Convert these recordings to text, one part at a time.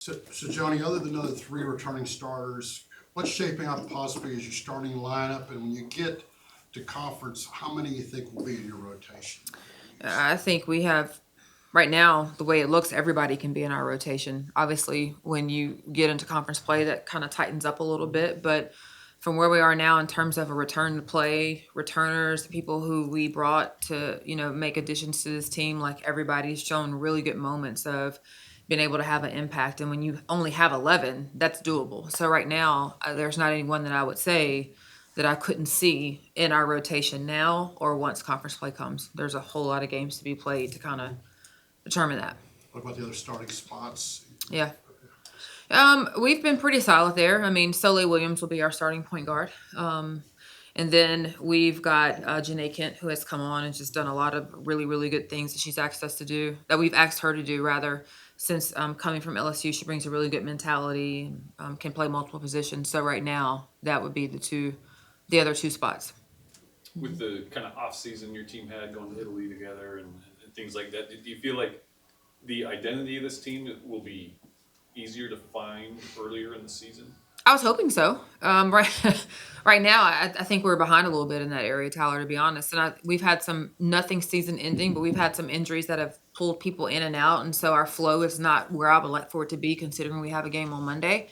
So Johnny, other than the three returning starters, what's shaping up possibly as your starting lineup? And when you get to conference, how many you think will be in your rotation? I think we have right now, the way it looks, everybody can be in our rotation. Obviously, when you get into conference play, that kind of tightens up a little bit. But from where we are now, in terms of a return to play, returners, the people who we brought to, make additions to this team, like everybody's shown really good moments of being able to have an impact. And when you only have 11, that's doable. So right now, there's not anyone that I would say that I couldn't see in our rotation now or once conference play comes. There's a whole lot of games to be played to kind of determine that. What about the other starting spots? Yeah. We've been pretty solid there. I mean, Soleil Williams will be our starting point guard. And then we've got Janae Kent, who has come on and just done a lot of really, really good things that she's asked us to do, that we've asked her to do rather, since coming from LSU. She brings a really good mentality, can play multiple positions. So right now, that would be the other two spots. With the kind of off season your team had going to Italy together and things like that, do you feel like the identity of this team will be easier to find earlier in the season? I was hoping so. Right now, I think we're behind a little bit in that area, Tyler. To be honest, and we've had some nothing season ending, but we've had some injuries that have pulled people in and out, and so our flow is not where I would like for it to be, considering we have a game on Monday.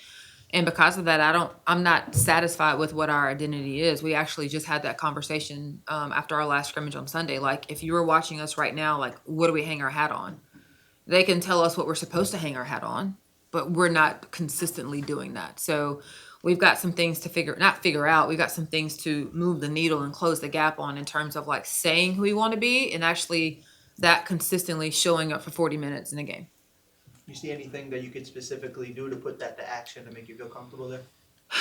And because of that, I'm not satisfied with what our identity is. We actually just had that conversation after our last scrimmage on Sunday. Like, if you were watching us right now, like, what do we hang our hat on? They can tell us what we're supposed to hang our hat on, but we're not consistently doing that. So we've got some things to not figure out. We've got some things to move the needle and close the gap on in terms of like saying who we want to be and actually that consistently showing up for 40 minutes in a game. You see anything that you could specifically do to put that to action to make you feel comfortable there?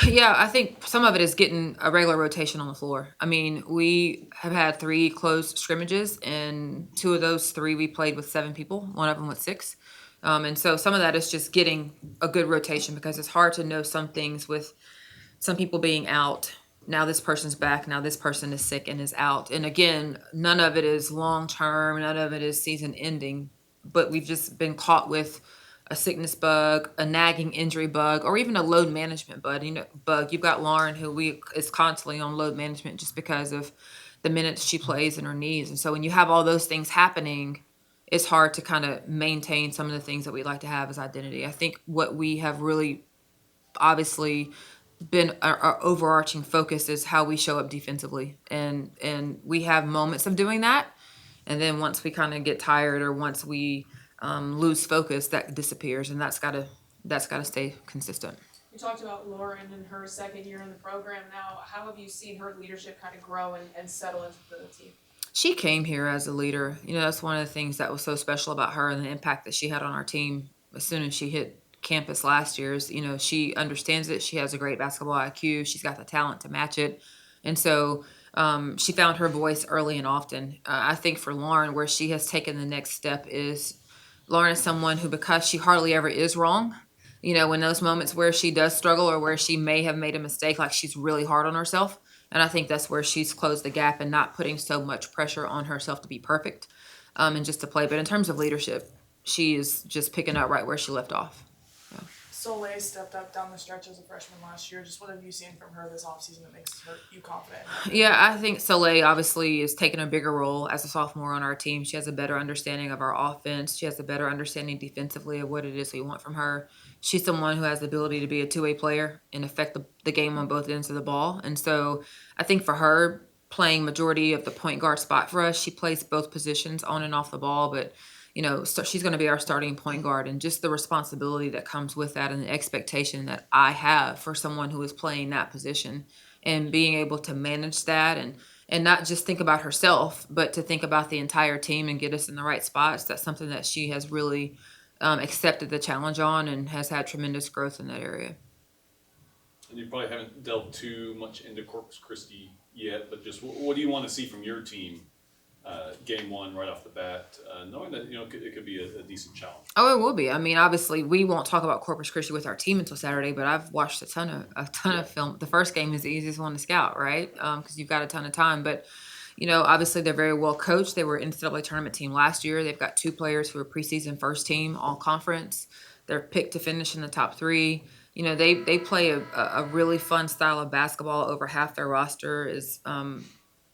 Yeah, I think some of it is getting a regular rotation on the floor. I mean, we have had 3 closed scrimmages, and 2 of those 3 we played with 7 people, one of them with 6. And so some of that is just getting a good rotation because it's hard to know some things with some people being out. Now this person's back, now this person is sick and is out. And again, none of it is long term, none of it is season ending, but we've just been caught with a sickness bug, a nagging injury bug, or even a load management bug. You've got Lauren, who is constantly on load management just because of the minutes she plays in her knees. And so when you have all those things happening, it's hard to kind of maintain some of the things that we like to have as identity. I think what we have really obviously been our overarching focus is how we show up defensively, and we have moments of doing that, and then once we kind of get tired or once we lose focus, that disappears, and that's gotta stay consistent. You talked about Lauren and her second year in the program now. How have you seen her leadership kind of grow and settle into the team? She came here as a leader. That's one of the things that was so special about her and the impact that she had on our team as soon as she hit campus last year is, she understands it. She has a great basketball IQ. She's got the talent to match it. And so she found her voice early and often. I think for Lauren, where she has taken the next step is Lauren is someone who, because she hardly ever is wrong, when those moments where she does struggle or where she may have made a mistake, like she's really hard on herself. And I think that's where she's closed the gap and not putting so much pressure on herself to be perfect and just to play. But in terms of leadership, she is just picking up right where she left off. Yeah. Soleil stepped up down the stretch as a freshman last year. Just what have you seen from her this offseason that makes you confident? Yeah, I think Soleil obviously is taking a bigger role as a sophomore on our team. She has a better understanding of our offense. She has a better understanding defensively of what it is we want from her. She's someone who has the ability to be a two-way player and affect the game on both ends of the ball. And so I think for her, playing majority of the point guard spot for us, she plays both positions on and off the ball, but so she's going to be our starting point guard, and just the responsibility that comes with that and the expectation that I have for someone who is playing that position and being able to manage that and not just think about herself, but to think about the entire team and get us in the right spots. That's something that she has really accepted the challenge on and has had tremendous growth in that area. And you probably haven't delved too much into Corpus Christi yet, but just what do you want to see from your team game one right off the bat, knowing that it could be a decent challenge? Oh, it will be. I mean, obviously, we won't talk about Corpus Christi with our team until Saturday, but I've watched a ton of film. The first game is the easiest one to scout, right? Because you've got a ton of time. But obviously, they're very well coached. They were NCAA tournament team last year. They've got 2 players who are preseason first team, all conference. They're picked to finish in the top 3. You know, they play a really fun style of basketball. Over half their roster is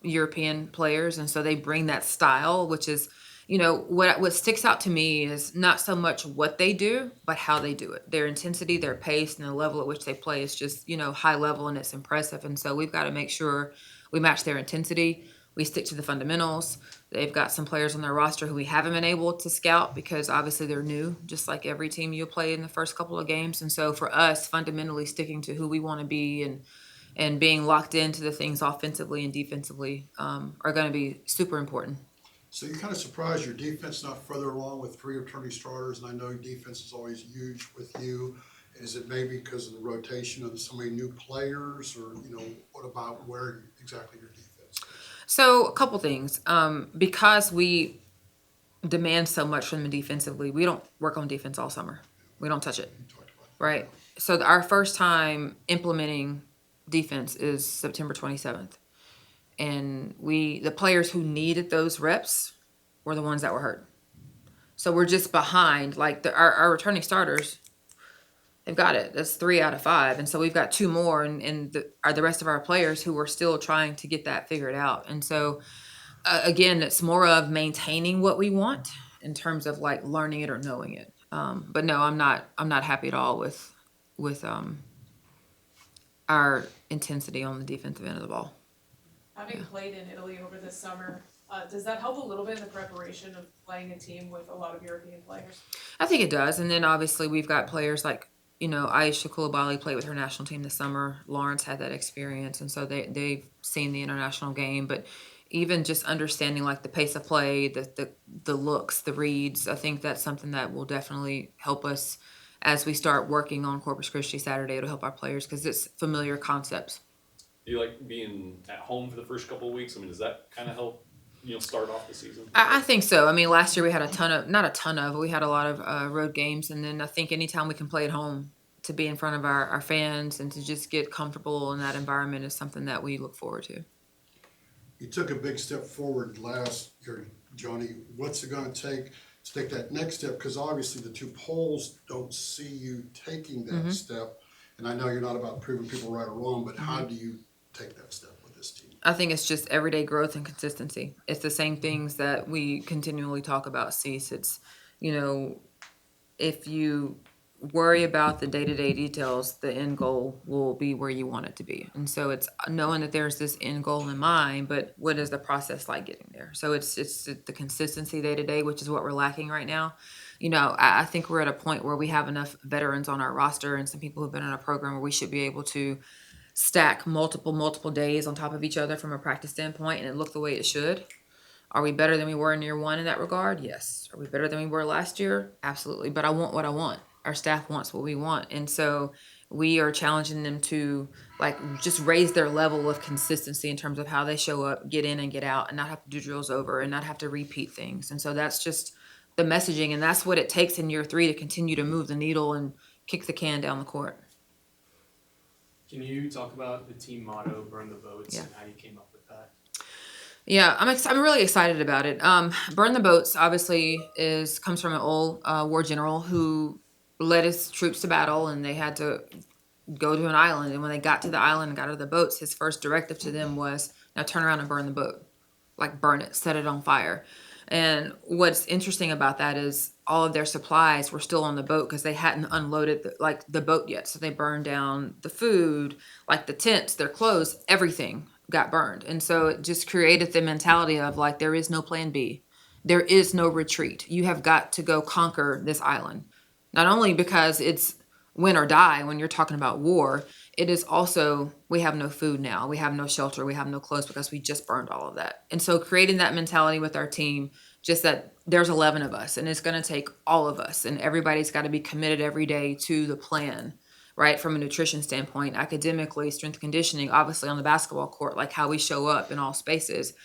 European players, and so they bring that style, which is, you know, what sticks out to me is not so much what they do, but how they do it. Their intensity, their pace, and the level at which they play is just, you know, high level, and it's impressive. And so we've got to make sure we match their intensity. We stick to the fundamentals. They've got some players on their roster who we haven't been able to scout because obviously they're new, just like every team you'll play in the first couple of games. And so for us, fundamentally sticking to who we want to be and being locked into the things offensively and defensively are going to be super important. So you're kind of surprised your defense not further along with 3 returning starters, and I know defense is always huge with you. Is it maybe because of the rotation of so many new players, or, you know, what about where exactly your defense is? So a couple things. Because we demand so much from them defensively, we don't work on defense all summer. We don't touch it, You talked about that. right? So our first time implementing defense is September 27th. And the players who needed those reps were the ones that were hurt. So we're just behind. Like our returning starters, they've got it. That's 3 out of 5. And so we've got 2 more and the rest of our players who are still trying to get that figured out. And so, again, it's more of maintaining what we want in terms of like learning it or knowing it. But no, I'm not happy at all with our intensity on the defensive end of the ball. Having played in Italy over this summer, does that help a little bit in the preparation of playing a team with a lot of European players? I think it does. And then obviously we've got players like, you know, Aisha Koulibaly played with her national team this summer. Lawrence had that experience. And so they've seen the international game. But even just understanding like the pace of play, the looks, the reads, I think that's something that will definitely help us as we start working on Corpus Christi Saturday. It'll help our players because it's familiar concepts. Do you like being at home for the first couple of weeks? I mean, does that kind of help, you know, start off the season? I think so. I mean, last year we had but we had a lot of road games. And then I think anytime we can play at home, to be in front of our fans and to just get comfortable in that environment is something that we look forward to. You took a big step forward last year, Joni. What's it going to take that next step? Because obviously the 2 polls don't see you taking that step. And I know you're not about proving people right or wrong, but how do you take that step with this team? I think it's just everyday growth and consistency. It's the same things that we continually talk about, Cease. It's, you know, if you worry about the day-to-day details, the end goal will be where you want it to be. And so it's knowing that there's this end goal in mind, but what is the process like getting there? So it's the consistency day-to-day, which is what we're lacking right now. You know, I think we're at a point where we have enough veterans on our roster and some people who've been in a program where we should be able to stack multiple days on top of each other from a practice standpoint and it look the way it should. Are we better than we were in year 1 in that regard? Yes. Are we better than we were last year? Absolutely. But I want what I want. Our staff wants what we want. And so we are challenging them to like just raise their level of consistency in terms of how they show up, get in and get out, and not have to do drills over and not have to repeat things. And so that's just the messaging, and that's what it takes in year 3 to continue to move the needle and kick the can down the court. Can you talk about the team motto, burn the boats, Yeah. and how you came up with that? Yeah, I'm really excited about it. Burn the boats obviously comes from an old war general who led his troops to battle, and they had to go to an island. And when they got to the island and got out of the boats, his first directive to them was, now turn around and burn the boat. Like burn it, set it on fire. And what's interesting about that is all of their supplies were still on the boat because they hadn't unloaded the boat yet. So they burned down the food, like the tents, their clothes, everything got burned. And so it just created the mentality of like, there is no plan B. There is no retreat. You have got to go conquer this island. Not only because it's win or die when you're talking about war, it is also, we have no food now. We have no shelter. We have no clothes because we just burned all of that. And so creating that mentality with our team, just that there's 11 of us and it's going to take all of us and everybody's got to be committed every day to the plan, right? From a nutrition standpoint, academically, strength conditioning, obviously on the basketball court, like how we show up in all spaces.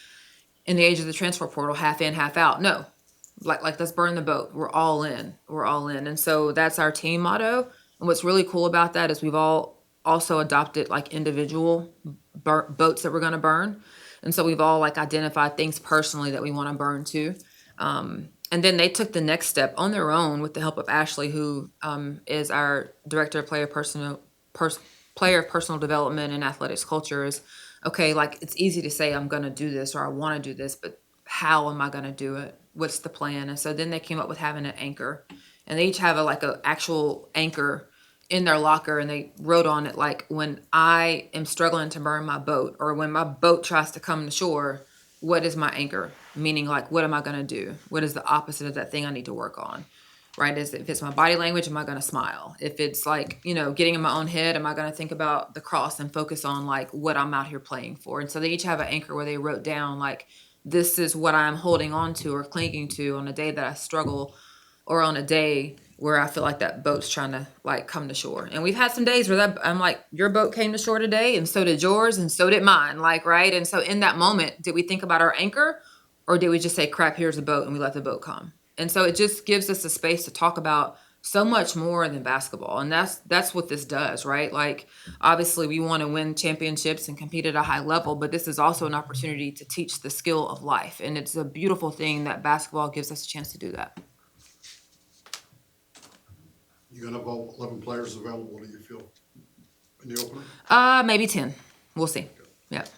In the age of the transfer portal, half in, half out. No, like let's burn the boat. We're all in. We're all in. And so that's our team motto. And what's really cool about that is we've all also adopted like individual boats that we're going to burn. And so we've all like identified things personally that we want to burn too. And then they took the next step on their own with the help of Ashley, who is our director of player of personal development and athletics culture. Is okay. Like it's easy to say I'm going to do this or I want to do this, but how am I going to do it? What's the plan? And so then they came up with having an anchor, and they each have a actual anchor in their locker, and they wrote on it like, when I am struggling to burn my boat, or when my boat tries to come to shore, what is my anchor? Meaning, like, what am I going to do? What is the opposite of that thing I need to work on? Right? If it's my body language, am I going to smile? If it's like, getting in my own head, am I going to think about the cross and focus on like what I'm out here playing for? And so they each have an anchor where they wrote down like, this is what I'm holding on to or clinging to on a day that I struggle, or on a day where I feel like that boat's trying to like come to shore. And we've had some days where I'm like, your boat came to shore today, and so did yours, and so did mine. Like, right? And so in that moment, did we think about our anchor, or did we just say, crap, here's a boat, and we let the boat come? And so it just gives us a space to talk about so much more than basketball. And that's what this does, right? Like, obviously we want to win championships and compete at a high level, but this is also an opportunity to teach the skill of life. And it's a beautiful thing that basketball gives us a chance to do that. You gonna have all 11 players available, do you feel, in the opener? Maybe 10. We'll see. Yep.